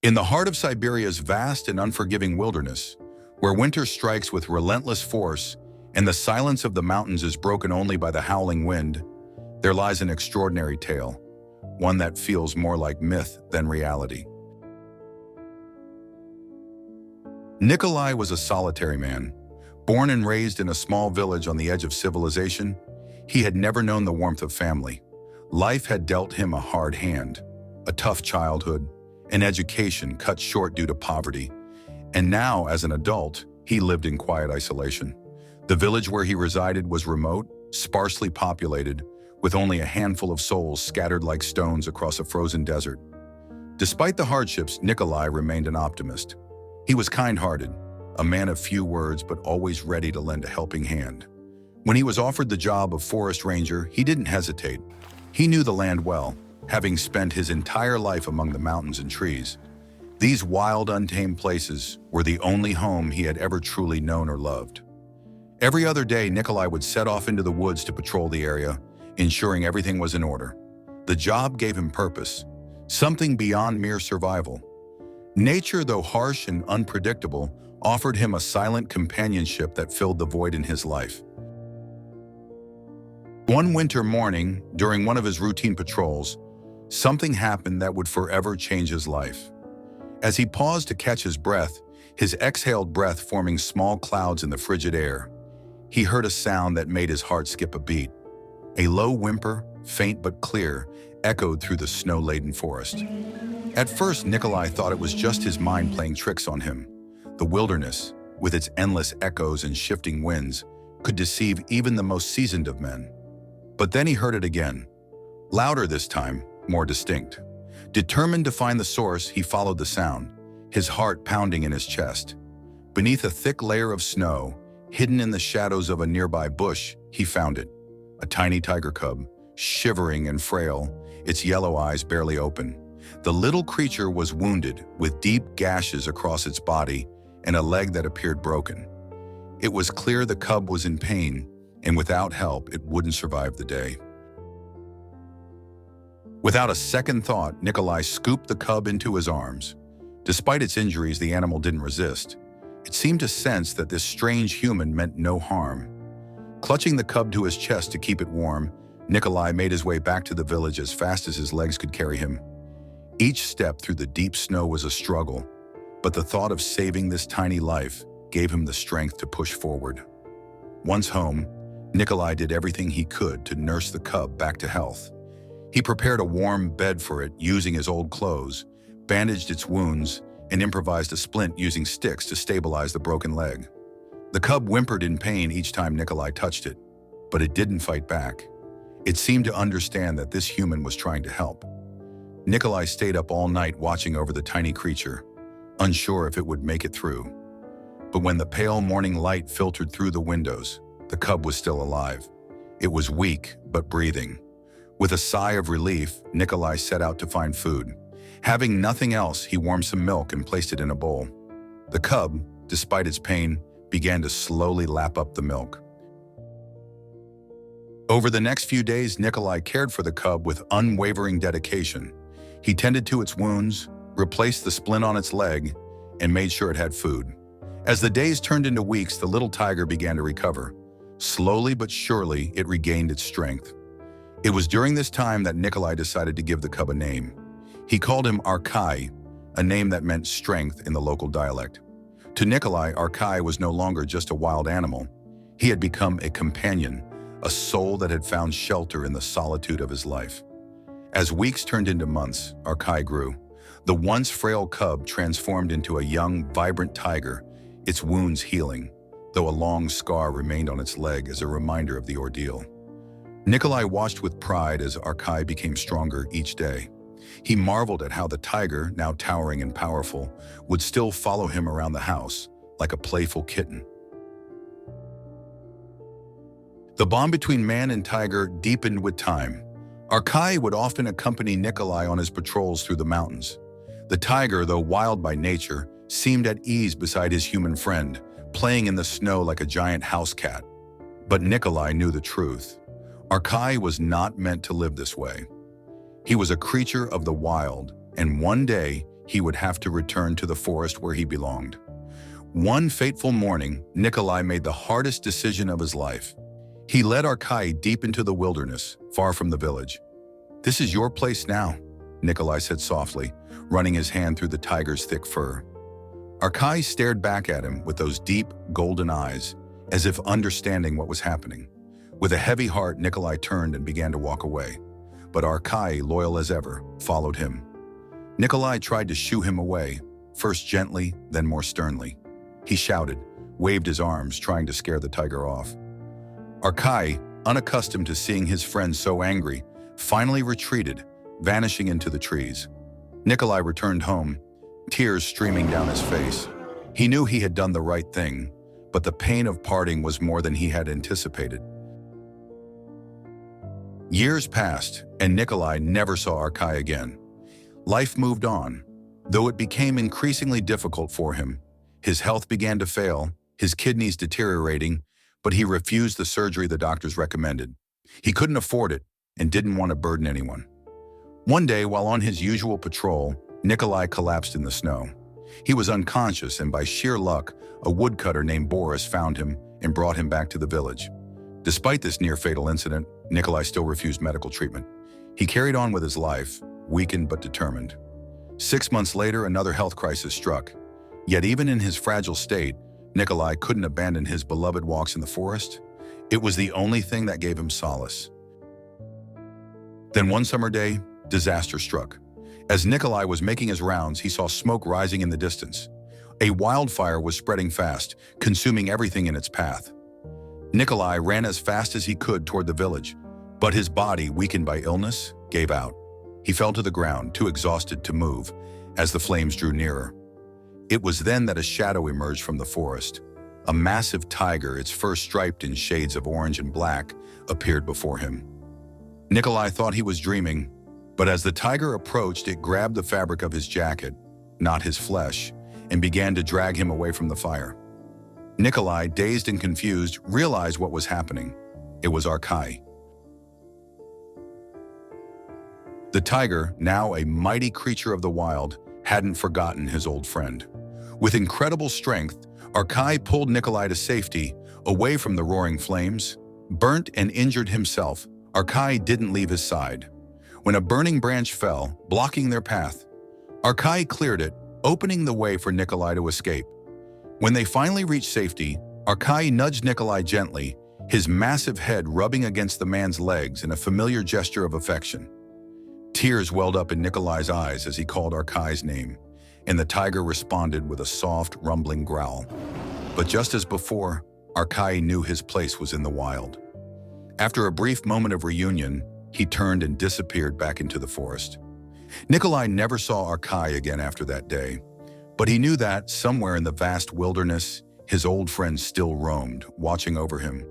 In the heart of Siberia's vast and unforgiving wilderness, where winter strikes with relentless force and the silence of the mountains is broken only by the howling wind, there lies an extraordinary tale, one that feels more like myth than reality. Nikolai was a solitary man. Born and raised in a small village on the edge of civilization, he had never known the warmth of family. Life had dealt him a hard hand, a tough childhood, an education cut short due to poverty, and now, as an adult, he lived in quiet isolation. The village where he resided was remote, sparsely populated, with only a handful of souls scattered like stones across a frozen desert. Despite the hardships, Nikolai remained an optimist. He was kind-hearted, a man of few words but always ready to lend a helping hand. When he was offered the job of forest ranger, he didn't hesitate. He knew the land well, having spent his entire life among the mountains and trees. These wild, untamed places were the only home he had ever truly known or loved. Every other day, Nikolai would set off into the woods to patrol the area, ensuring everything was in order. The job gave him purpose, something beyond mere survival. Nature, though harsh and unpredictable, offered him a silent companionship that filled the void in his life. One winter morning, during one of his routine patrols, something happened that would forever change his life. As he paused to catch his breath, his exhaled breath forming small clouds in the frigid air, he heard a sound that made his heart skip a beat. A low whimper, faint but clear, echoed through the snow-laden forest. At first, Nikolai thought it was just his mind playing tricks on him. The wilderness, with its endless echoes and shifting winds, could deceive even the most seasoned of men. But then he heard it again, louder this time, more distinct. Determined to find the source, he followed the sound, his heart pounding in his chest. Beneath a thick layer of snow, hidden in the shadows of a nearby bush, he found it. A tiny tiger cub, shivering and frail, its yellow eyes barely open. The little creature was wounded, with deep gashes across its body and a leg that appeared broken. It was clear the cub was in pain, and without help, it wouldn't survive the day. Without a second thought, Nikolai scooped the cub into his arms. Despite its injuries, the animal didn't resist. It seemed to sense that this strange human meant no harm. Clutching the cub to his chest to keep it warm, Nikolai made his way back to the village as fast as his legs could carry him. Each step through the deep snow was a struggle, but the thought of saving this tiny life gave him the strength to push forward. Once home, Nikolai did everything he could to nurse the cub back to health. He prepared a warm bed for it using his old clothes, bandaged its wounds, and improvised a splint using sticks to stabilize the broken leg. The cub whimpered in pain each time Nikolai touched it, but it didn't fight back. It seemed to understand that this human was trying to help. Nikolai stayed up all night watching over the tiny creature, unsure if it would make it through. But when the pale morning light filtered through the windows, the cub was still alive. It was weak, but breathing. With a sigh of relief, Nikolai set out to find food. Having nothing else, he warmed some milk and placed it in a bowl. The cub, despite its pain, began to slowly lap up the milk. Over the next few days, Nikolai cared for the cub with unwavering dedication. He tended to its wounds, replaced the splint on its leg, and made sure it had food. As the days turned into weeks, the little tiger began to recover. Slowly but surely, it regained its strength. It was during this time that Nikolai decided to give the cub a name. He called him Arkai, a name that meant strength in the local dialect. To Nikolai, Arkai was no longer just a wild animal. He had become a companion, a soul that had found shelter in the solitude of his life. As weeks turned into months, Arkai grew. The once frail cub transformed into a young, vibrant tiger, its wounds healing, though a long scar remained on its leg as a reminder of the ordeal. Nikolai watched with pride as Arkai became stronger each day. He marveled at how the tiger, now towering and powerful, would still follow him around the house, like a playful kitten. The bond between man and tiger deepened with time. Arkai would often accompany Nikolai on his patrols through the mountains. The tiger, though wild by nature, seemed at ease beside his human friend, playing in the snow like a giant house cat. But Nikolai knew the truth. Arkai was not meant to live this way. He was a creature of the wild, and one day he would have to return to the forest where he belonged. One fateful morning, Nikolai made the hardest decision of his life. He led Arkai deep into the wilderness, far from the village. "This is your place now," Nikolai said softly, running his hand through the tiger's thick fur. Arkai stared back at him with those deep, golden eyes, as if understanding what was happening. With a heavy heart, Nikolai turned and began to walk away. But Arkai, loyal as ever, followed him. Nikolai tried to shoo him away, first gently, then more sternly. He shouted, waved his arms, trying to scare the tiger off. Arkai, unaccustomed to seeing his friend so angry, finally retreated, vanishing into the trees. Nikolai returned home, tears streaming down his face. He knew he had done the right thing, but the pain of parting was more than he had anticipated. Years passed, and Nikolai never saw Arkai again. Life moved on, though it became increasingly difficult for him. His health began to fail, his kidneys deteriorating, but he refused the surgery the doctors recommended. He couldn't afford it and didn't want to burden anyone. One day, while on his usual patrol, Nikolai collapsed in the snow. He was unconscious, and by sheer luck, a woodcutter named Boris found him and brought him back to the village. Despite this near-fatal incident, Nikolai still refused medical treatment. He carried on with his life, weakened but determined. 6 months later, another health crisis struck. Yet even in his fragile state, Nikolai couldn't abandon his beloved walks in the forest. It was the only thing that gave him solace. Then one summer day, disaster struck. As Nikolai was making his rounds, he saw smoke rising in the distance. A wildfire was spreading fast, consuming everything in its path. Nikolai ran as fast as he could toward the village, but his body, weakened by illness, gave out. He fell to the ground, too exhausted to move, as the flames drew nearer. It was then that a shadow emerged from the forest. A massive tiger, its fur striped in shades of orange and black, appeared before him. Nikolai thought he was dreaming, but as the tiger approached, it grabbed the fabric of his jacket, not his flesh, and began to drag him away from the fire. Nikolai, dazed and confused, realized what was happening. It was Arkai. The tiger, now a mighty creature of the wild, hadn't forgotten his old friend. With incredible strength, Arkai pulled Nikolai to safety, away from the roaring flames. Burnt and injured himself, Arkai didn't leave his side. When a burning branch fell, blocking their path, Arkai cleared it, opening the way for Nikolai to escape. When they finally reached safety, Arkai nudged Nikolai gently, his massive head rubbing against the man's legs in a familiar gesture of affection. Tears welled up in Nikolai's eyes as he called Arkai's name, and the tiger responded with a soft, rumbling growl. But just as before, Arkai knew his place was in the wild. After a brief moment of reunion, he turned and disappeared back into the forest. Nikolai never saw Arkai again after that day, but he knew that, somewhere in the vast wilderness, his old friend still roamed, watching over him,